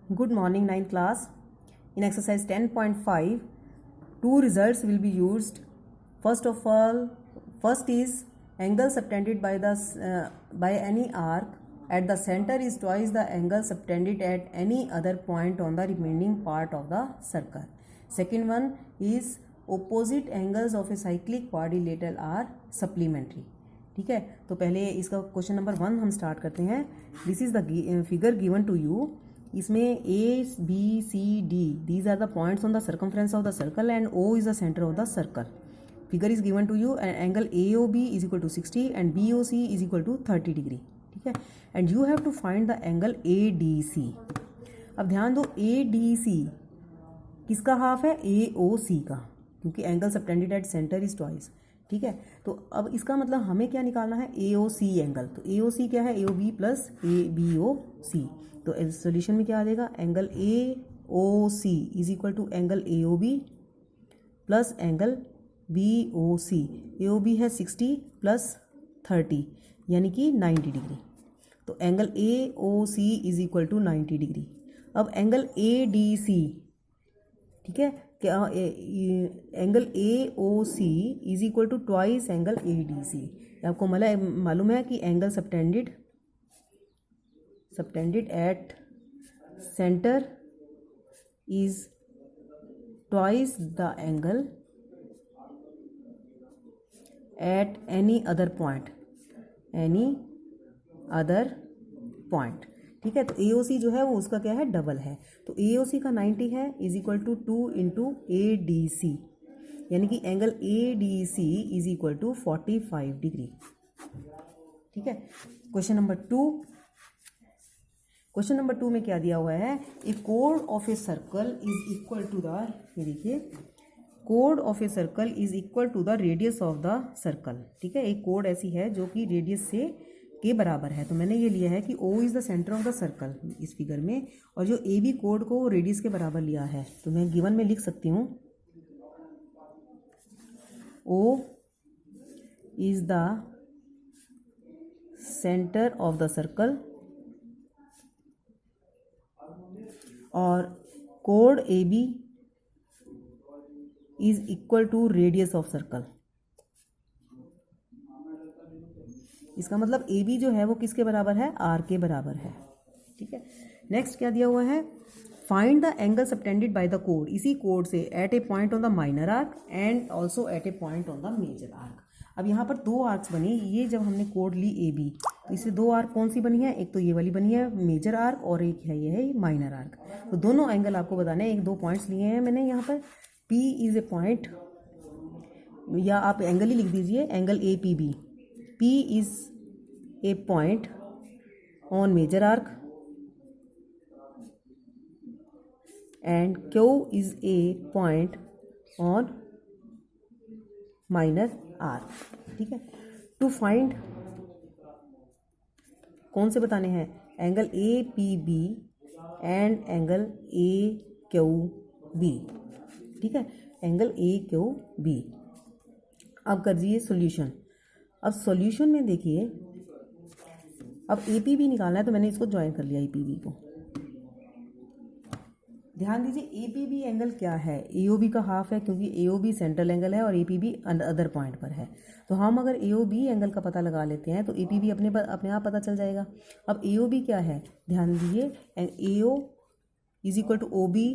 Good morning, ninth class. In exercise 10.5, two results will be used. First is angle subtended by any arc at the center is twice the angle subtended at any other point on the remaining part of the circle. Second one is opposite angles of a cyclic quadrilateral are supplementary. ठीक है, तो पहले इसका question number 1 हम start करते हैं. This is the figure given to you. इसमें A B C D these are the points on the circumference of the circle and O is the centre of the circle. Figure is given to you and angle A O B is equal to 60 and B O C is equal to 30 degree. ठीक है, and you have to find the angle A D C. अब ध्यान दो, ए D सी किसका half है? A O सी का, क्योंकि angle subtended at centre is twice. ठीक है, तो अब इसका मतलब हमें क्या निकालना है? A O C angle. तो ए ओ सी क्या है? A O B plus A B O C. तो सोल्यूशन में क्या आ जाएगा? Angle A O C is equal to angle A O B plus angle B O C. A O B है 60 plus 30 यानी कि 90 डिग्री. तो angle A O C is equal to 90 degree. अब एंगल ए डी सी, ठीक है, क्या angle A O C is equal to twice angle A D C. आपको मालूम है कि angle subtended at centre is twice the angle at any other point. ठीक है, तो ए ओ सी जो है वो उसका क्या है? डबल है. तो ए ओ सी का 90 है is equal to 2 into A D C, यानी कि angle A D C is equal to 45 degree. ठीक है, क्वेश्चन नंबर टू में क्या दिया हुआ है? ए कोड of a circle is equal to the, ये देखिए, कोड of a circle is equal to the radius of the circle. ठीक है, एक कोड ऐसी है जो कि रेडियस से के बराबर है. तो मैंने ये लिया है कि O is the centre of the circle इस फिगर में, और जो ए बी कोड को रेडियस के बराबर लिया है. तो मैं गिवन में लिख सकती हूँ O is the centre of the circle और कोड A B is equal to radius of circle. इसका मतलब ए बी जो है वो किसके बराबर है? आर के बराबर है. ठीक है, नेक्स्ट क्या दिया हुआ है? Find the angle subtended by the कोड. इसी कोड से at a point on the minor arc and also at a point on the major arc. अब यहाँ पर दो आर्क्स बनी. ये जब हमने कोड ली ए बी, तो इससे दो आर्क कौन सी बनी है? एक तो ये वाली बनी है मेजर आर्क, और एक है ये है माइनर आर्क. तो दोनों एंगल आपको बताने हैं. एक दो पॉइंट्स लिए हैं मैंने यहाँ पर. P इज ए पॉइंट, या आप एंगल ही लिख दीजिए, angle A P B. P is a point on major arc and Q is a point on minor arc. ठीक है, टू फाइंड कौन से बताने हैं? Angle A P B and angle A Q B. ठीक है, एंगल ए क्यू बी. अब कर दीजिए सॉल्यूशन. अब सॉल्यूशन में देखिए, अब ए पी बी निकालना है, तो मैंने इसको ज्वाइन कर लिया ए पी बी को. ध्यान दीजिए, ए पी बी एंगल क्या है? ए ओ बी का हाफ है, क्योंकि ए ओ बी सेंट्रल एंगल है और ए पी बी अदर पॉइंट पर है. तो हम अगर ए ओ बी एंगल का पता लगा लेते हैं तो ए पी बी अपने आप पता चल जाएगा. अब ए ओ बी क्या है? ध्यान दीजिए, A O is equal to O B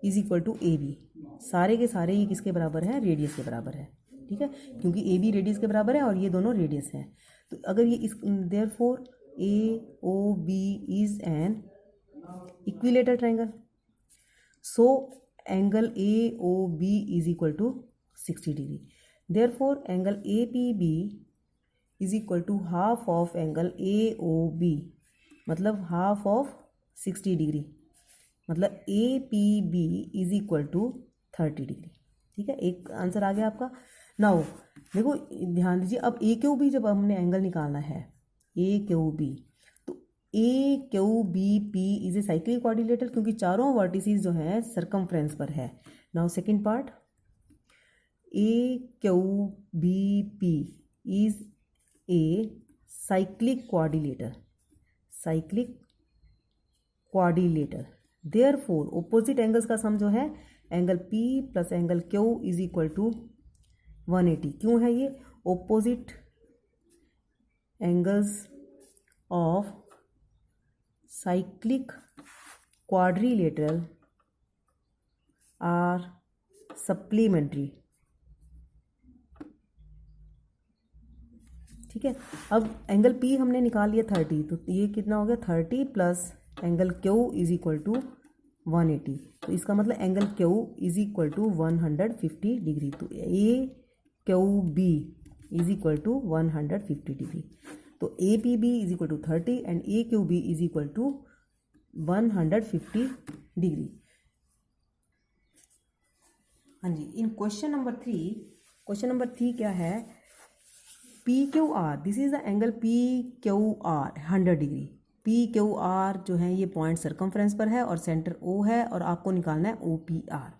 is equal to A B. सारे के सारे ये किसके बराबर है? रेडियस के बराबर है. ठीक है, क्योंकि ए बी रेडियस के बराबर है और ये दोनों रेडियस हैं. तो अगर ये इस therefore A O B is an equilateral triangle, so angle A O B is equal to 60 degree. Therefore angle A P B is equal to half of angle A O B, मतलब half of 60 degree, मतलब A P B is equal to 30 degree. ठीक है, एक answer आ गया आपका. Now देखो, ध्यान दीजिए, अब ए क्यू बी जब हमने एंगल निकालना है, ए क्यू बी, तो A Q B P is a cyclic quadrilateral, क्योंकि चारों वर्टिसेस जो हैं सरकमफ्रेंस पर है. Now second part, A Q B P is a cyclic quadrilateral. Therefore opposite angles का सम जो है angle P plus angle Q is equal to 180। क्यों है ये? Opposite angles of cyclic quadrilateral are supplementary. ठीक है, अब एंगल P हमने निकाल लिया 30, तो ये कितना हो गया 30 plus angle Q is equal to 180। तो इसका मतलब angle Q is equal to 150 degree. तो AQB is equal to 150 degree. तो APB is equal to 30 and AQB is equal to 150 degree. हाँ जी, इन क्वेश्चन नंबर 3 क्या है? PQR, this is the angle PQR 100 degree. PQR जो है ये point circumference पर है और सेंटर O है और आपको निकालना है OPR।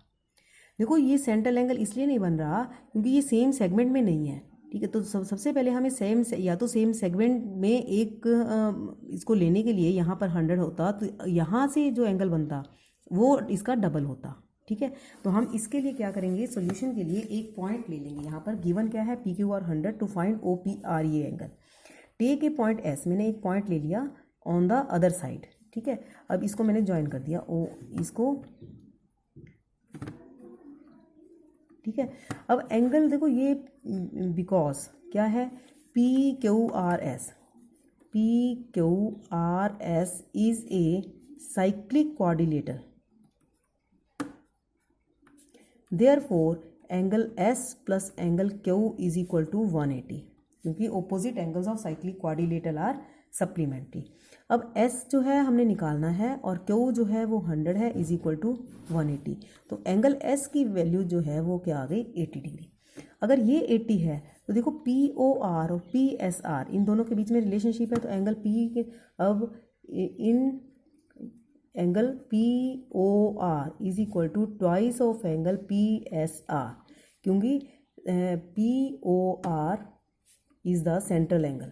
देखो ये सेंट्रल एंगल इसलिए नहीं बन रहा क्योंकि ये सेम सेगमेंट में नहीं है। ठीक है, तो सबसे पहले हमें सेम सेगमेंट में एक इसको लेने के लिए यहाँ पर 100 होता तो यहाँ से जो एंगल बनता वो इसका डबल होता। ठीक है, तो हम इसके लिए क्या करेंगे? सॉल्यूशन के लिए एक पॉइंट ले लेंगे। यहाँ पर गिवन क्या है? PQR 100 टू फाइंड OPR ये angle. Take a point S, मैंने एक पॉइंट ले लिया ऑन द अदर साइड। ठीक है, अब इसको मैंने ज्वाइन कर दिया इसको। ठीक है, अब एंगल देखो ये बिकॉज क्या है? PQRS is a cyclic quadrilateral, therefore angle S plus angle Q is equal to 180, क्योंकि opposite angles of cyclic quadrilateral are supplementary. अब S जो है हमने निकालना है और Q जो है वो 100 है इज इक्वल टू 180। तो एंगल S की वैल्यू जो है वो क्या आ गई? 80 डिग्री। अगर ये 80 है तो देखो POR और PSR इन दोनों के बीच में रिलेशनशिप है। तो एंगल P के अब in angle POR is equal to twice of angle PSR, क्योंकि POR is the central angle.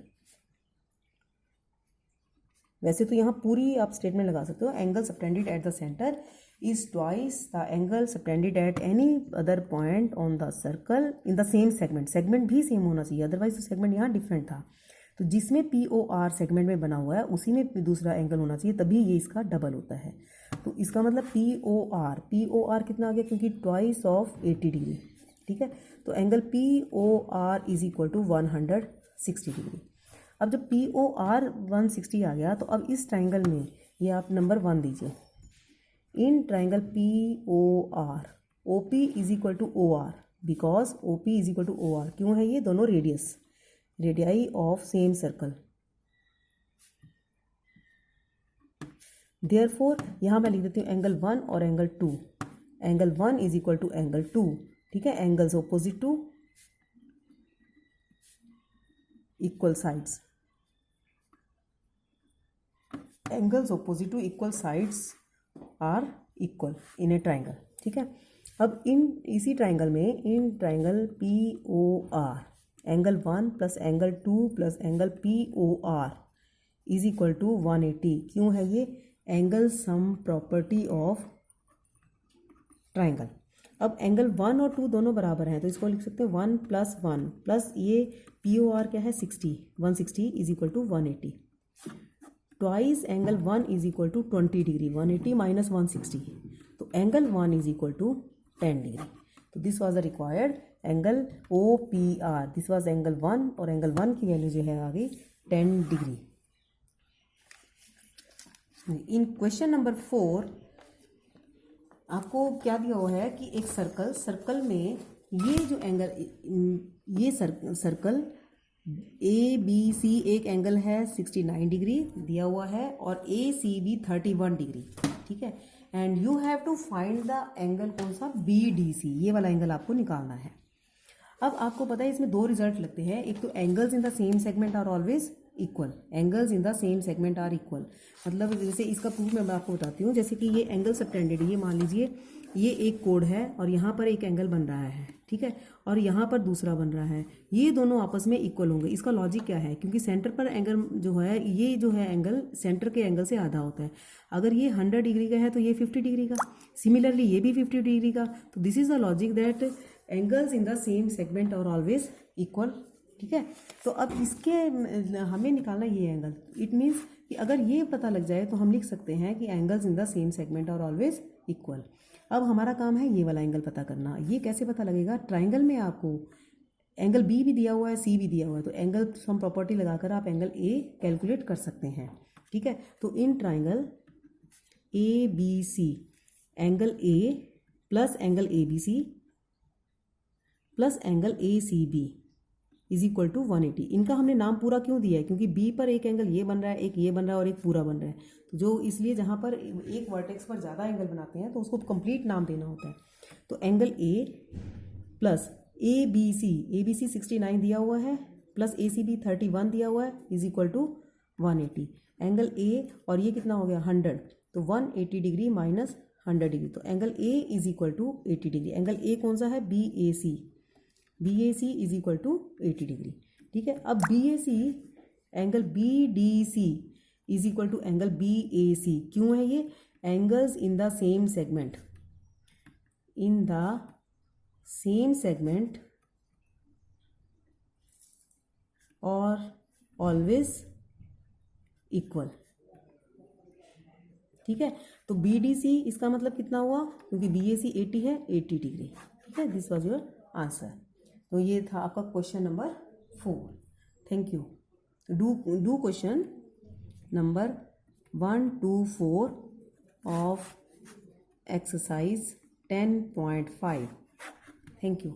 वैसे तो यहाँ पूरी आप स्टेटमेंट लगा सकते हो, angle subtended at the centre is twice the angle subtended at any other point on the circle in the same segment. Segment भी सेम होना चाहिए, अदरवाइज तो सेगमेंट यहाँ डिफरेंट था। तो जिसमें POR सेगमेंट में बना हुआ है उसी में दूसरा एंगल होना चाहिए, तभी ये इसका डबल होता है। तो इसका मतलब POR कितना आ गया? क्योंकि ट्वाइस ऑफ 80 डिग्री। ठीक है, तो angle POR is equal to 160 degree. अब जब POR 160 आ गया तो अब इस ट्राइंगल में ये आप नंबर 1 दीजिए। In triangle POR OP is equal to OR, because OP is equal to OR। क्यों है? ये दोनों radii of same circle. Therefore यहाँ मैं लिख देती हूँ एंगल 1 और angle 2। Angle 1 is equal to angle 2। ठीक है, angles opposite to equal sides. Angles opposite to equal sides are equal in a triangle. ठीक है, अब इसी ट्राइंगल में in triangle POR angle 1 plus angle 2 plus angle POR is equal to 180। क्यों है? ये angle sum property of triangle. अब angle 1 और 2 दोनों बराबर हैं तो इसको लिख सकते हैं 1 प्लस 1 प्लस ये POR क्या है? 160 is equal to 180। Twice angle 1 is equal to 20 degree. 180 minus 160, तो angle 1 is equal to 10 degree. तो this was the required angle OPR। This was angle 1 और एंगल 1 की वैल्यू जो है आ गई 10 डिग्री। इन क्वेश्चन नंबर 4 आपको क्या दिया हुआ है कि एक सर्कल में ये जो एंगल, ये सर्कल ABC एक एंगल है 69 डिग्री दिया हुआ है और ACB 31 डिग्री। ठीक है, and you have to find the angle कौन सा? BDC, ये वाला एंगल आपको निकालना है। अब आपको पता है इसमें 2 रिजल्ट लगते हैं। एक तो angles in the same segment are always equal, angles in the same segment are equal. मतलब जैसे इसका प्रूफ मैं आपको बताती हूँ। जैसे कि ये एंगल सबटेंडेड, ये मान लीजिए ये एक कोड है और यहाँ पर एक एंगल बन रहा है, ठीक है, और यहाँ पर दूसरा बन रहा है, ये दोनों आपस में इक्वल होंगे। इसका लॉजिक क्या है, क्योंकि सेंटर पर एंगल जो है, ये जो है एंगल सेंटर के एंगल से आधा होता है। अगर ये 100 डिग्री का है तो ये 50 डिग्री का, सिमिलरली ये भी 50 डिग्री का। तो this is the logic that angles in the same segment are always equal, ठीक है। तो अब इसके हमें निकालना ये एंगल, इट मीन्स कि अगर ये पता लग जाए तो हम लिख सकते हैं कि angles in the same segment are always equal. अब हमारा काम है ये वाला एंगल पता करना। ये कैसे पता लगेगा, ट्राइंगल में आपको एंगल बी भी दिया हुआ है, सी भी दिया हुआ है, तो एंगल सम प्रॉपर्टी लगाकर आप एंगल ए कैलकुलेट कर सकते हैं, ठीक है। तो in triangle A B C, angle A plus angle A B C plus angle A C B is equal to 180। इनका हमने नाम पूरा क्यों दिया है, क्योंकि बी पर एक एंगल ये बन रहा है, एक ये बन रहा है और एक पूरा बन रहा है। तो जो इसलिए जहाँ पर एक वर्टेक्स पर ज़्यादा एंगल बनाते हैं तो उसको कंप्लीट नाम देना होता है। तो angle A plus A B C 69 दिया हुआ है, प्लस ए सी बी 31 दिया हुआ है, is equal to 180। Angle A और ये कितना हो गया 100, तो 180 डिग्री माइनस 100 डिग्री, तो angle A is equal to 80 degree. Angle A कौन सा है, B A C is equal to 80 degree, ठीक है। अब B A C angle B D C is equal to angle B A C. क्यों है ये, angles in the same segment, in the same segment और ऑलवेज इक्वल, ठीक है। तो बी डी सी इसका मतलब कितना हुआ, क्योंकि बी ए सी 80 है, 80 डिग्री, ठीक है। This was your answer. तो ये था आपका question number 4। Thank you. Do question number 1 to 4 of exercise 10.5. Thank you.